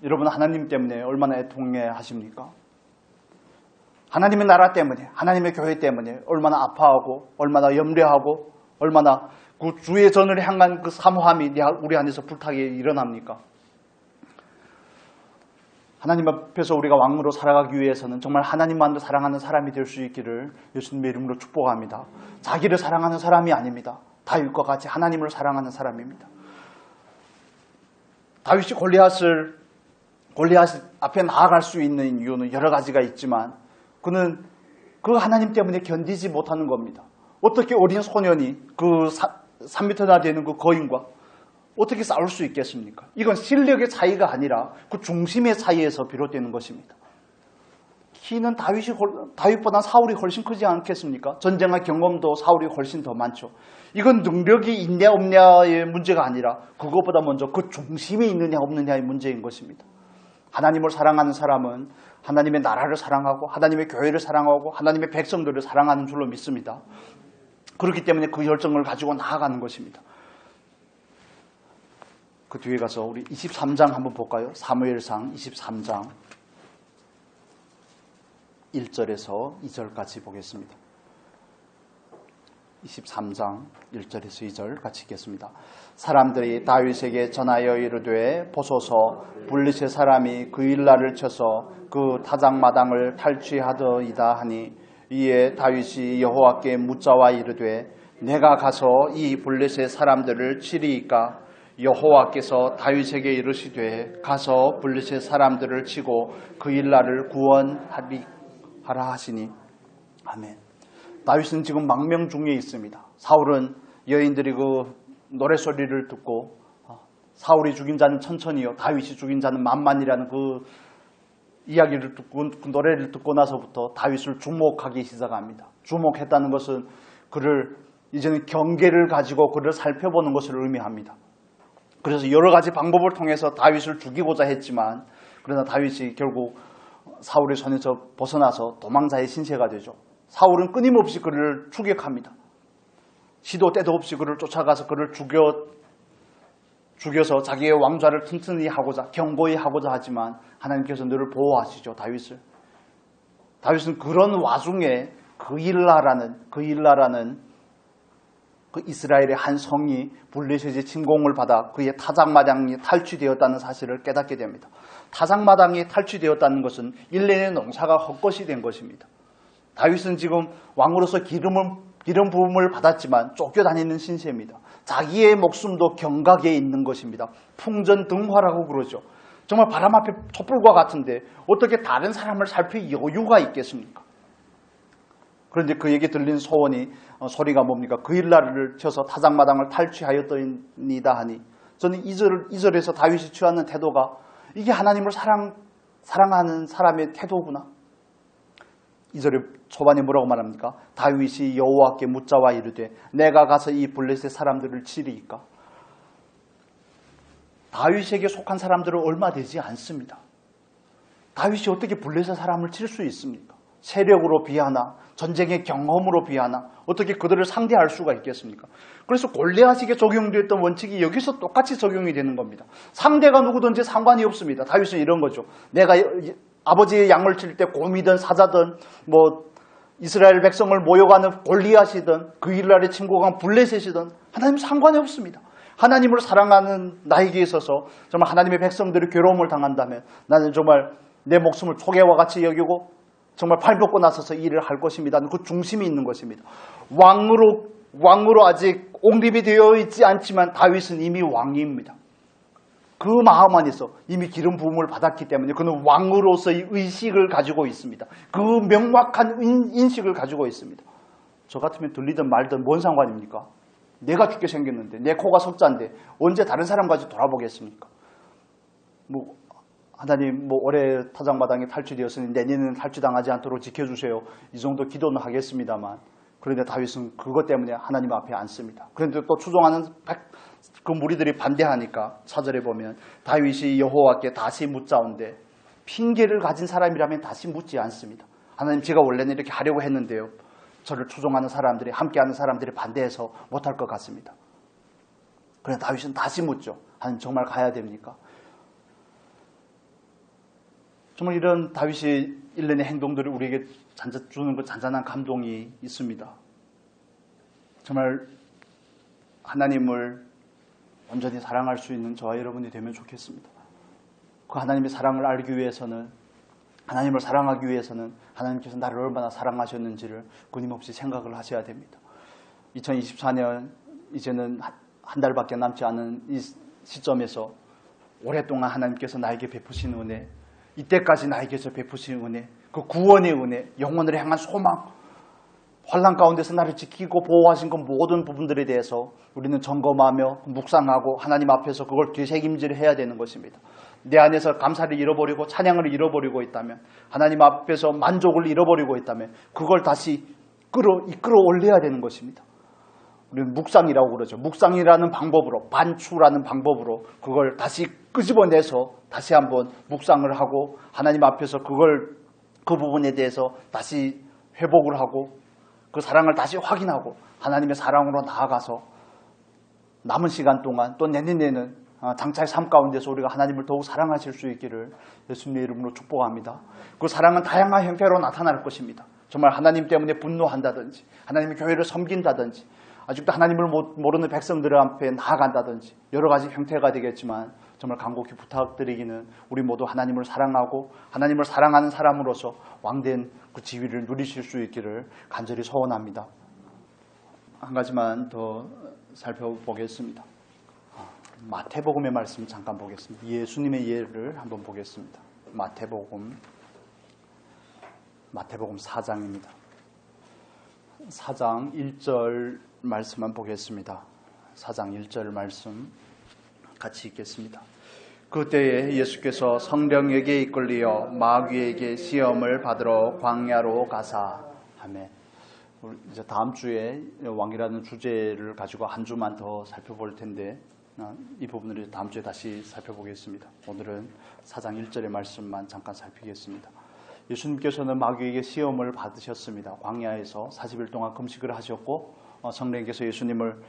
여러분 하나님 때문에 얼마나 애통해 하십니까? 하나님의 나라 때문에 하나님의 교회 때문에 얼마나 아파하고 얼마나 염려하고 얼마나 그 주의 전을 향한 그 사모함이 우리 안에서 불타게 일어납니까? 하나님 앞에서 우리가 왕으로 살아가기 위해서는 정말 하나님만을 사랑하는 사람이 될 수 있기를 예수님의 이름으로 축복합니다. 자기를 사랑하는 사람이 아닙니다. 다윗과 같이 하나님을 사랑하는 사람입니다. 다윗이 골리앗 앞에 나아갈 수 있는 이유는 여러 가지가 있지만 그는 그 하나님 때문에 견디지 못하는 겁니다. 어떻게 어린 소년이 그 3m나 되는 그 거인과 어떻게 싸울 수 있겠습니까? 이건 실력의 차이가 아니라 그 중심의 차이에서 비롯되는 것입니다. 키는 다윗보다 사울이 훨씬 크지 않겠습니까? 전쟁의 경험도 사울이 훨씬 더 많죠. 이건 능력이 있냐 없냐의 문제가 아니라 그것보다 먼저 그 중심이 있느냐 없느냐의 문제인 것입니다. 하나님을 사랑하는 사람은 하나님의 나라를 사랑하고 하나님의 교회를 사랑하고 하나님의 백성들을 사랑하는 줄로 믿습니다. 그렇기 때문에 그 열정을 가지고 나아가는 것입니다. 그 뒤에 가서 우리 23장 한번 볼까요? 사무엘상 23장 1절에서 2절까지 보겠습니다. 23장 1절에서 2절 같이 읽겠습니다. 사람들이 다윗에게 전하여 이르되 보소서 블리셋 사람이 그 일날을 쳐서 그 타작마당을 탈취하더이다 하니 이에 다윗이 여호와께 묻자와 이르되 내가 가서 이 블리셋 사람들을 치리이까 여호와께서 다윗에게 이르시되 가서 블리셋 사람들을 치고 그 일날을 구원하라 하시니 아멘. 다윗은 지금 망명 중에 있습니다. 사울은 여인들이 그 노래소리를 듣고 사울이 죽인 자는 천천히요 다윗이 죽인 자는 만만이라는 그 이야기를 듣고 그 노래를 듣고 나서부터 다윗을 주목하기 시작합니다. 주목했다는 것은 그를 이제는 경계를 가지고 그를 살펴보는 것을 의미합니다. 그래서 여러 가지 방법을 통해서 다윗을 죽이고자 했지만 그러나 다윗이 결국 사울의 손에서 벗어나서 도망자의 신세가 되죠. 사울은 끊임없이 그를 추격합니다. 시도 때도 없이 그를 쫓아가서 그를 죽여서 자기의 왕좌를 튼튼히 하고자 견고히 하고자 하지만 하나님께서 늘 보호하시죠. 다윗은 그런 와중에 그일라라는 그 이스라엘의 한 성이 블레셋의 침공을 받아 그의 타작마당이 탈취되었다는 사실을 깨닫게 됩니다. 타작마당이 탈취되었다는 것은 1년의 농사가 헛것이 된 것입니다. 다윗은 지금 왕으로서 기름 부음을 받았지만 쫓겨다니는 신세입니다. 자기의 목숨도 경각에 있는 것입니다. 풍전등화라고 그러죠. 정말 바람 앞에 촛불과 같은데 어떻게 다른 사람을 살필 여유가 있겠습니까? 그런데 그에게 들린 소리가 뭡니까? 그일라를 쳐서 타작마당을 탈취하였더이다 하니, 저는 2절에서 다윗이 취하는 태도가 이게 하나님을 사랑하는 사람의 태도구나. 2절의 초반에 뭐라고 말합니까? 다윗이 여호와께 묻자와 이르되 내가 가서 이 블레셋 사람들을 치리이까? 다윗에게 속한 사람들은 얼마 되지 않습니다. 다윗이 어떻게 블레셋 사람을 칠 수 있습니까? 세력으로 비하나 전쟁의 경험으로 비하나 어떻게 그들을 상대할 수가 있겠습니까? 그래서 골리앗에게 적용되었던 원칙이 여기서 똑같이 적용이 되는 겁니다. 상대가 누구든지 상관이 없습니다. 다윗은 이런 거죠. 내가 아버지의 양을 칠 때 곰이든 사자든 이스라엘 백성을 모욕하는 골리앗이든 그일날에 침공한 블레셋이든 하나님 상관이 없습니다. 하나님을 사랑하는 나에게 있어서 정말 하나님의 백성들이 괴로움을 당한다면 나는 정말 내 목숨을 초계와 같이 여기고 정말 발벗고 나서서 일을 할 것입니다. 그 중심이 있는 것입니다. 왕으로 아직 옹립이 되어 있지 않지만 다윗은 이미 왕입니다. 그 마음 안에서 이미 기름 부음을 받았기 때문에 그는 왕으로서의 의식을 가지고 있습니다. 그 명확한 인식을 가지고 있습니다. 저 같으면 들리든 말든 뭔 상관입니까? 내가 죽게 생겼는데 내 코가 석자인데 언제 다른 사람까지 돌아보겠습니까? 하나님 올해 타작마당이 탈취되었으니 내년에는 탈취당하지 않도록 지켜주세요. 이 정도 기도는 하겠습니다만, 그런데 다윗은 그것 때문에 하나님 앞에 앉습니다. 그런데 또 추종하는 그 무리들이 반대하니까 4절에 보면 다윗이 여호와께 다시 묻자온데, 핑계를 가진 사람이라면 다시 묻지 않습니다. 하나님, 제가 원래는 이렇게 하려고 했는데요, 저를 추종하는 사람들이, 함께하는 사람들이 반대해서 못할 것 같습니다. 그래서 다윗은 다시 묻죠. 하나님, 정말 가야 됩니까? 정말 이런 다윗의 일련의 행동들이 우리에게 주는 그 잔잔한 감동이 있습니다. 정말 하나님을 온전히 사랑할 수 있는 저와 여러분이 되면 좋겠습니다. 그 하나님의 사랑을 알기 위해서는, 하나님을 사랑하기 위해서는 하나님께서 나를 얼마나 사랑하셨는지를 끊임없이 생각을 하셔야 됩니다. 2024년 이제는 한 달밖에 남지 않은 이 시점에서 오랫동안 하나님께서 나에게 베푸신 은혜, 이때까지 나에게서 베푸신 은혜, 그 구원의 은혜, 영혼을 향한 소망, 환난 가운데서 나를 지키고 보호하신 그 모든 부분들에 대해서 우리는 점검하며 묵상하고 하나님 앞에서 그걸 되새김질 해야 되는 것입니다. 내 안에서 감사를 잃어버리고 찬양을 잃어버리고 있다면, 하나님 앞에서 만족을 잃어버리고 있다면 그걸 다시 이끌어 올려야 되는 것입니다. 우리는 묵상이라고 그러죠. 묵상이라는 방법으로, 반추라는 방법으로 그걸 다시 끄집어내서 다시 한번 묵상을 하고 하나님 앞에서 그 부분에 대해서 다시 회복을 하고 그 사랑을 다시 확인하고 하나님의 사랑으로 나아가서 남은 시간 동안 또 내년에는 장차의 삶 가운데서 우리가 하나님을 더욱 사랑하실 수 있기를 예수님의 이름으로 축복합니다. 그 사랑은 다양한 형태로 나타날 것입니다. 정말 하나님 때문에 분노한다든지, 하나님의 교회를 섬긴다든지, 아직도 하나님을 모르는 백성들 앞에 나아간다든지 여러 가지 형태가 되겠지만, 정말 간곡히 부탁드리기는 우리 모두 하나님을 사랑하고 하나님을 사랑하는 사람으로서 왕된 그 지위를 누리실 수 있기를 간절히 소원합니다. 한 가지만 더 살펴보겠습니다. 마태복음의 말씀 잠깐 보겠습니다. 예수님의 예를 한번 보겠습니다. 마태복음 4장입니다. 4장 1절 말씀만 보겠습니다. 4장 1절 말씀 같이 읽겠습니다. 그때에 예수께서 성령에게 이끌리어 마귀에게 시험을 받으러 광야로 가사. 아멘. 이제 다음 주에 왕이라는 주제를 가지고 한 주만 더 살펴볼 텐데 이 부분을 다음 주에 다시 살펴보겠습니다. 오늘은 4장 1절의 말씀만 잠깐 살피겠습니다. 예수님께서는 마귀에게 시험을 받으셨습니다. 광야에서 40일 동안 금식을 하셨고 성령께서 예수님을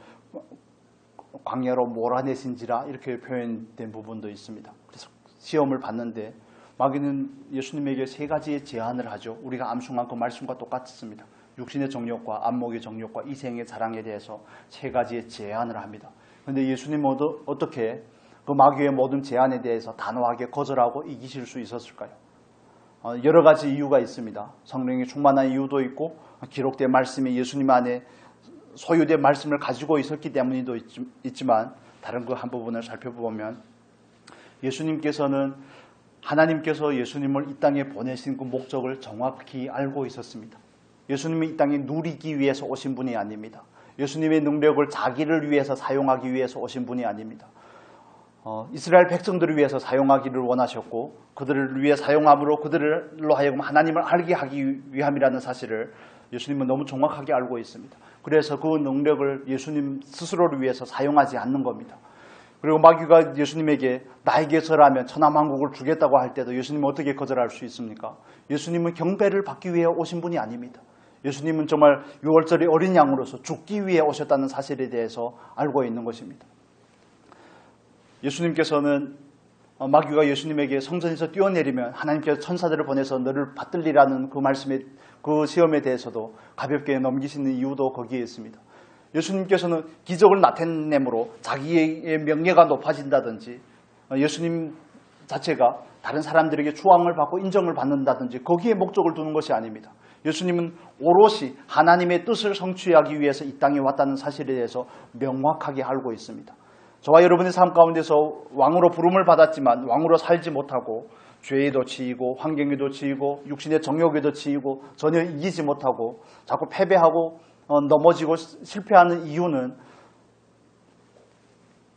광야로 몰아내신지라 이렇게 표현된 부분도 있습니다. 그래서 시험을 받는데 마귀는 예수님에게 세 가지의 제안을 하죠. 우리가 암송한 그 말씀과 똑같습니다. 육신의 정욕과 안목의 정욕과 이생의 자랑에 대해서 세 가지의 제안을 합니다. 그런데 예수님은 어떻게 그 마귀의 모든 제안에 대해서 단호하게 거절하고 이기실 수 있었을까요? 여러 가지 이유가 있습니다. 성령이 충만한 이유도 있고 기록된 말씀이 예수님 안에 소유된 말씀을 가지고 있었기 때문에도 있지만 다른 그 한 부분을 살펴보면 하나님께서 예수님을 이 땅에 보내신 그 목적을 정확히 알고 있었습니다. 예수님이 이 땅에 누리기 위해서 오신 분이 아닙니다. 예수님의 능력을 자기를 위해서 사용하기 위해서 오신 분이 아닙니다. 이스라엘 백성들을 위해서 사용하기를 원하셨고 그들을 위해 사용함으로 그들로 하여금 하나님을 알게 하기 위함이라는 사실을 예수님은 너무 정확하게 알고 있습니다. 그래서 그 능력을 예수님 스스로를 위해서 사용하지 않는 겁니다. 그리고 마귀가 예수님에게 나에게서라면 천하만국을 주겠다고 할 때도 예수님은 어떻게 거절할 수 있습니까? 예수님은 경배를 받기 위해 오신 분이 아닙니다. 예수님은 정말 6월절의 어린 양으로서 죽기 위해 오셨다는 사실에 대해서 알고 있는 것입니다. 예수님께서는 마귀가 예수님에게 성전에서 뛰어내리면 하나님께서 천사들을 보내서 너를 받들리라는 그 말씀에 그 시험에 대해서도 가볍게 넘기시는 이유도 거기에 있습니다. 예수님께서는 기적을 나타내므로 자기의 명예가 높아진다든지 예수님 자체가 다른 사람들에게 추앙을 받고 인정을 받는다든지 거기에 목적을 두는 것이 아닙니다. 예수님은 오롯이 하나님의 뜻을 성취하기 위해서 이 땅에 왔다는 사실에 대해서 명확하게 알고 있습니다. 저와 여러분의 삶 가운데서 왕으로 부름을 받았지만 왕으로 살지 못하고 죄에도 치이고 환경에도 치이고 육신의 정욕에도 치이고 전혀 이기지 못하고 자꾸 패배하고 넘어지고 실패하는 이유는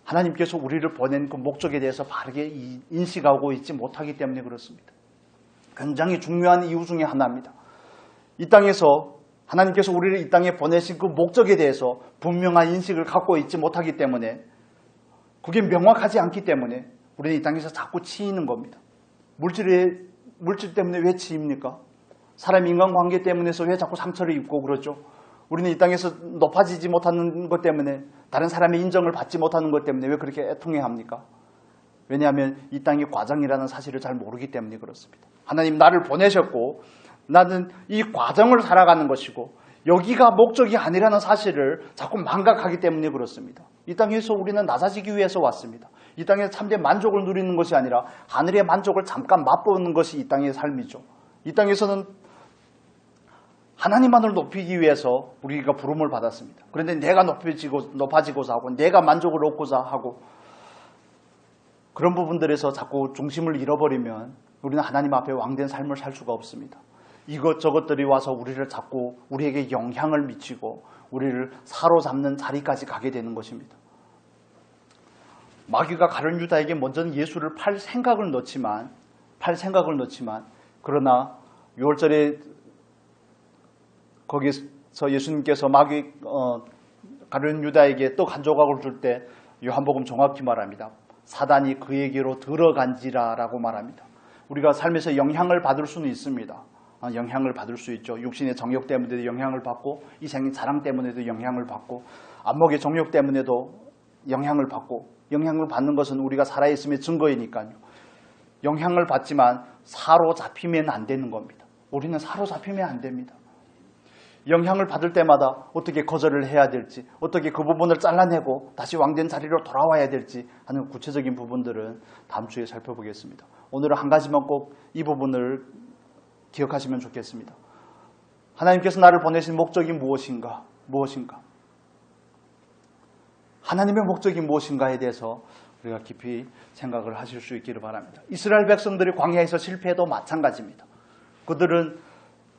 하나님께서 우리를 보낸 그 목적에 대해서 바르게 인식하고 있지 못하기 때문에 그렇습니다. 굉장히 중요한 이유 중에 하나입니다. 이 땅에서 하나님께서 우리를 이 땅에 보내신 그 목적에 대해서 분명한 인식을 갖고 있지 못하기 때문에 그게 명확하지 않기 때문에 우리는 이 땅에서 자꾸 치이는 겁니다. 물질 때문에 왜 치입니까? 사람 인간관계 때문에서 왜 자꾸 상처를 입고 그러죠? 우리는 이 땅에서 높아지지 못하는 것 때문에 다른 사람의 인정을 받지 못하는 것 때문에 왜 그렇게 애통해합니까? 왜냐하면 이 땅이 과정이라는 사실을 잘 모르기 때문에 그렇습니다. 하나님 나를 보내셨고 나는 이 과정을 살아가는 것이고 여기가 목적이 아니라는 사실을 자꾸 망각하기 때문에 그렇습니다. 이 땅에서 우리는 낮아지기 위해서 왔습니다. 이 땅에서 참된 만족을 누리는 것이 아니라 하늘의 만족을 잠깐 맛보는 것이 이 땅의 삶이죠. 이 땅에서는 하나님만을 높이기 위해서 우리가 부름을 받았습니다. 그런데 내가 높아지고자 하고 내가 만족을 얻고자 하고 그런 부분들에서 자꾸 중심을 잃어버리면 우리는 하나님 앞에 왕된 삶을 살 수가 없습니다. 이것저것들이 와서 우리를 자꾸 우리에게 영향을 미치고 우리를 사로잡는 자리까지 가게 되는 것입니다. 마귀가 가룟 유다에게 먼저는 예수를 팔 생각을 넣지만 그러나 6월절에 거기서 예수님께서 가룟 유다에게 떡 한 조각을 줄 때 요한복음 정확히 말합니다. 사단이 그에게로 들어간지라 라고 말합니다. 우리가 삶에서 영향을 받을 수는 있습니다. 영향을 받을 수 있죠. 육신의 정욕 때문에도 영향을 받고 이생의 자랑 때문에도 영향을 받고 안목의 정욕 때문에도 영향을 받고 영향을 받는 것은 우리가 살아있음의 증거이니까요. 영향을 받지만 사로잡히면 안 되는 겁니다. 우리는 사로잡히면 안 됩니다. 영향을 받을 때마다 어떻게 거절을 해야 될지 어떻게 그 부분을 잘라내고 다시 왕된 자리로 돌아와야 될지 하는 구체적인 부분들은 다음 주에 살펴보겠습니다. 오늘은 한 가지만 꼭 이 부분을 기억하시면 좋겠습니다. 하나님께서 나를 보내신 목적이 무엇인가? 하나님의 목적이 무엇인가에 대해서 우리가 깊이 생각을 하실 수 있기를 바랍니다. 이스라엘 백성들이 광야에서 실패해도 마찬가지입니다. 그들은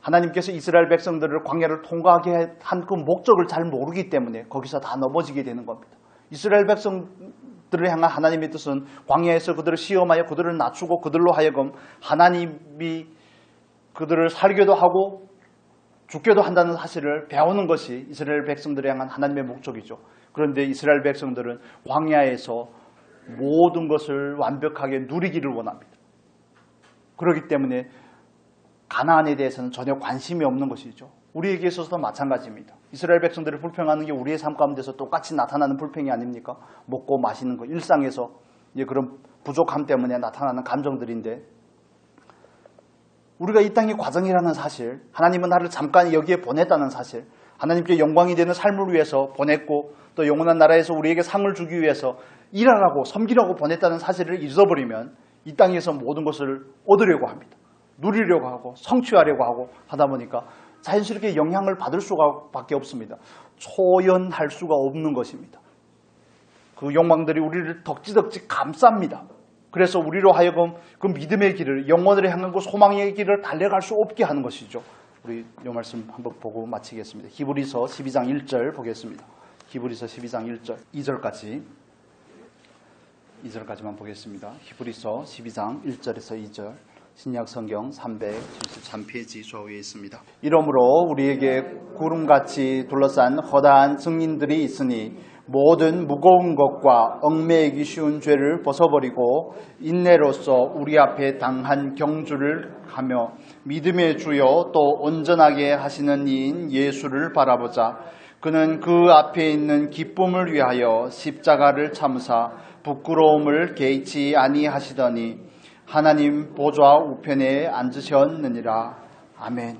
하나님께서 이스라엘 백성들을 광야를 통과하게 한 그 목적을 잘 모르기 때문에 거기서 다 넘어지게 되는 겁니다. 이스라엘 백성들을 향한 하나님의 뜻은 광야에서 그들을 시험하여 그들을 낮추고 그들로 하여금 하나님이 그들을 살게도 하고 죽게도 한다는 사실을 배우는 것이 이스라엘 백성들을 향한 하나님의 목적이죠. 그런데 이스라엘 백성들은 광야에서 모든 것을 완벽하게 누리기를 원합니다. 그렇기 때문에 가나안에 대해서는 전혀 관심이 없는 것이죠. 우리에게 있어서도 마찬가지입니다. 이스라엘 백성들을 불평하는 게 우리의 삶 가운데서 똑같이 나타나는 불평이 아닙니까? 먹고 마시는 거, 일상에서 그런 부족함 때문에 나타나는 감정들인데 우리가 이 땅의 과정이라는 사실, 하나님은 나를 잠깐 여기에 보냈다는 사실, 하나님께 영광이 되는 삶을 위해서 보냈고 또 영원한 나라에서 우리에게 상을 주기 위해서 일하라고 섬기라고 보냈다는 사실을 잊어버리면 이 땅에서 모든 것을 얻으려고 합니다. 누리려고 하고 성취하려고 하고 하다 보니까 자연스럽게 영향을 받을 수밖에 없습니다. 초연할 수가 없는 것입니다. 그 욕망들이 우리를 덕지덕지 감쌉니다. 그래서 우리로 하여금 그 믿음의 길을, 영원을 향한 그 소망의 길을 달려갈 수 없게 하는 것이죠. 우리 이 말씀 한번 보고 마치겠습니다. 히브리서 12장 1절 보겠습니다. 히브리서 12장 1절 2절까지만 보겠습니다. 히브리서 12장 1절에서 2절 신약 성경 373페이지 좌우에 있습니다. 이러므로 우리에게 구름같이 둘러싼 허다한 증인들이 있으니 모든 무거운 것과 얽매이기 쉬운 죄를 벗어버리고 인내로써 우리 앞에 당한 경주를 하며 믿음의 주요 또 온전하게 하시는 이인 예수를 바라보자. 그는 그 앞에 있는 기쁨을 위하여 십자가를 참으사 부끄러움을 개의치 아니하시더니 하나님 보좌 우편에 앉으셨느니라. 아멘.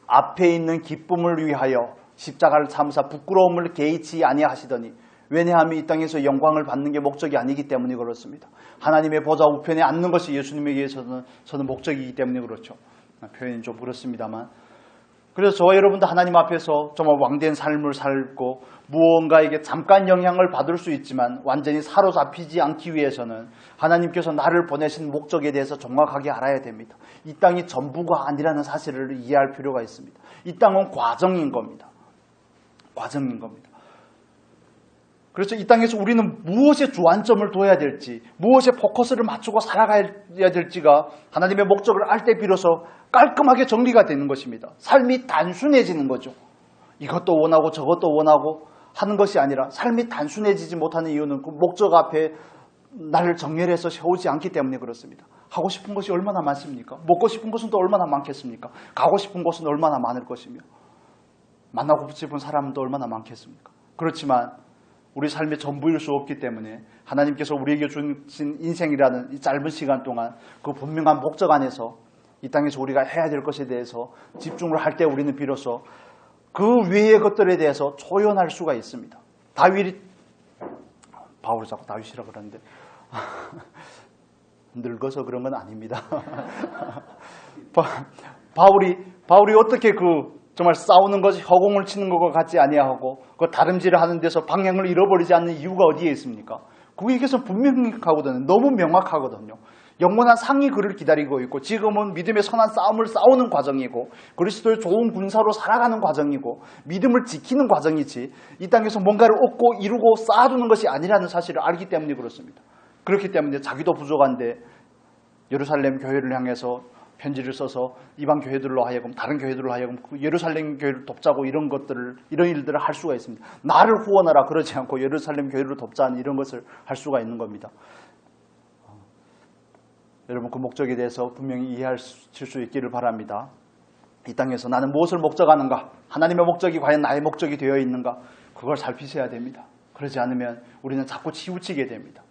앞에 있는 기쁨을 위하여 십자가를 참으사 부끄러움을 개의치 아니하시더니, 왜냐하면 이 땅에서 영광을 받는 게 목적이 아니기 때문에 그렇습니다. 하나님의 보좌 우편에 앉는 것이 예수님에게서는 목적이기 때문에 그렇죠. 표현이 좀 그렇습니다만, 그래서 저와 여러분도 하나님 앞에서 정말 왕된 삶을 살고 무언가에게 잠깐 영향을 받을 수 있지만 완전히 사로잡히지 않기 위해서는 하나님께서 나를 보내신 목적에 대해서 정확하게 알아야 됩니다. 이 땅이 전부가 아니라는 사실을 이해할 필요가 있습니다. 이 땅은 과정인 겁니다. 과정인 겁니다. 그래서 이 땅에서 우리는 무엇에 주안점을 둬야 될지, 무엇에 포커스를 맞추고 살아가야 될지가 하나님의 목적을 알 때 비로소 깔끔하게 정리가 되는 것입니다. 삶이 단순해지는 거죠. 이것도 원하고 저것도 원하고 하는 것이 아니라 삶이 단순해지지 못하는 이유는 그 목적 앞에 나를 정렬해서 세우지 않기 때문에 그렇습니다. 하고 싶은 것이 얼마나 많습니까? 먹고 싶은 것은 또 얼마나 많겠습니까? 가고 싶은 곳은 얼마나 많을 것이며 만나고 싶은 사람도 얼마나 많겠습니까? 그렇지만 우리 삶의 전부일 수 없기 때문에 하나님께서 우리에게 주신 인생이라는 이 짧은 시간 동안 그 분명한 목적 안에서 이 땅에서 우리가 해야 될 것에 대해서 집중을 할 때 우리는 비로소 그 외의 것들에 대해서 초연할 수가 있습니다. 바울이 자꾸 다윗이라고 그러는데 늙어서 그런 건 아닙니다. 바울이 어떻게 정말 싸우는 것이 허공을 치는 것과 같지 아니하고 그 다름질을 하는 데서 방향을 잃어버리지 않는 이유가 어디에 있습니까? 그에게서 분명하거든요. 너무 명확하거든요. 영원한 상이 그를 기다리고 있고 지금은 믿음의 선한 싸움을 싸우는 과정이고 그리스도의 좋은 군사로 살아가는 과정이고 믿음을 지키는 과정이지 이 땅에서 뭔가를 얻고 이루고 쌓아두는 것이 아니라는 사실을 알기 때문에 그렇습니다. 그렇기 때문에 자기도 부족한데 예루살렘 교회를 향해서 편지를 써서 이방 교회들로 하여금 다른 교회들로 하여금 예루살렘 교회를 돕자고 이런 일들을 할 수가 있습니다. 나를 후원하라 그러지 않고 예루살렘 교회를 돕자는 이런 것을 할 수가 있는 겁니다. 여러분 그 목적에 대해서 분명히 이해하실 수 있기를 바랍니다. 이 땅에서 나는 무엇을 목적하는가? 하나님의 목적이 과연 나의 목적이 되어 있는가? 그걸 살피셔야 됩니다. 그러지 않으면 우리는 자꾸 치우치게 됩니다.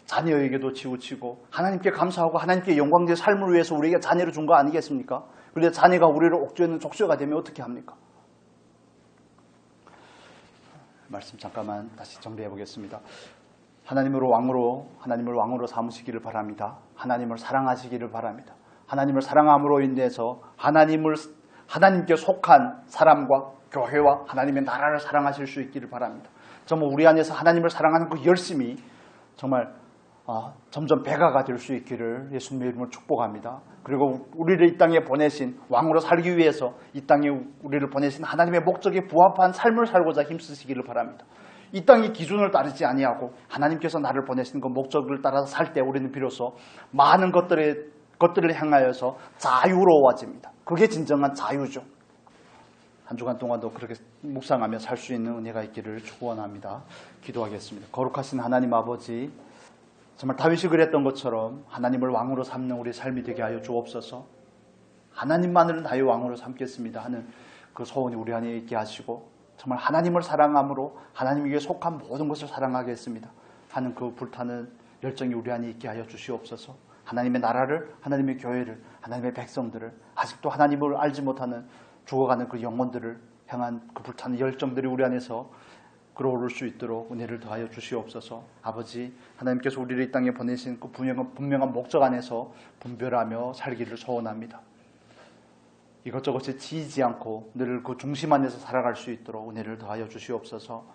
자녀에게도 치우치고 하나님께 감사하고 하나님께 영광된 삶을 위해서 우리에게 자녀를 준 거 아니겠습니까? 그런데 자녀가 우리를 옥죄는 족쇄가 되면 어떻게 합니까? 말씀 잠깐만 다시 정리해 보겠습니다. 하나님을 왕으로 삼으시기를 바랍니다. 하나님을 사랑하시기를 바랍니다. 하나님을 사랑함으로 인해서 하나님께 속한 사람과 교회와 하나님의 나라를 사랑하실 수 있기를 바랍니다. 정말 우리 안에서 하나님을 사랑하는 그 열심이 정말 점점 배가가 될 수 있기를 예수님의 이름으로 축복합니다. 그리고 우리를 이 땅에 보내신 왕으로 살기 위해서 이 땅에 우리를 보내신 하나님의 목적에 부합한 삶을 살고자 힘쓰시기를 바랍니다. 이 땅의 기준을 따르지 아니하고 하나님께서 나를 보내신 그 목적을 따라서 살 때 우리는 비로소 많은 것들을 향하여서 자유로워집니다. 그게 진정한 자유죠. 한 주간 동안도 그렇게 묵상하며 살 수 있는 은혜가 있기를 축원합니다. 기도하겠습니다. 거룩하신 하나님 아버지, 정말 다윗이 그랬던 것처럼 하나님을 왕으로 삼는 우리 삶이 되게 하여 주옵소서. 하나님만을 나의 왕으로 삼겠습니다 하는 그 소원이 우리 안에 있게 하시고 정말 하나님을 사랑함으로 하나님에게 속한 모든 것을 사랑하겠습니다 하는 그 불타는 열정이 우리 안에 있게 하여 주시옵소서. 하나님의 나라를, 하나님의 교회를, 하나님의 백성들을, 아직도 하나님을 알지 못하는 죽어가는 그 영혼들을 향한 그 불타는 열정들이 우리 안에서 끌어오를 수 있도록 은혜를 더하여 주시옵소서. 아버지, 하나님께서 우리를 이 땅에 보내신 그 분명한 목적 안에서 분별하며 살기를 소원합니다. 이것저것에 지지 않고 늘 그 중심 안에서 살아갈 수 있도록 은혜를 더하여 주시옵소서.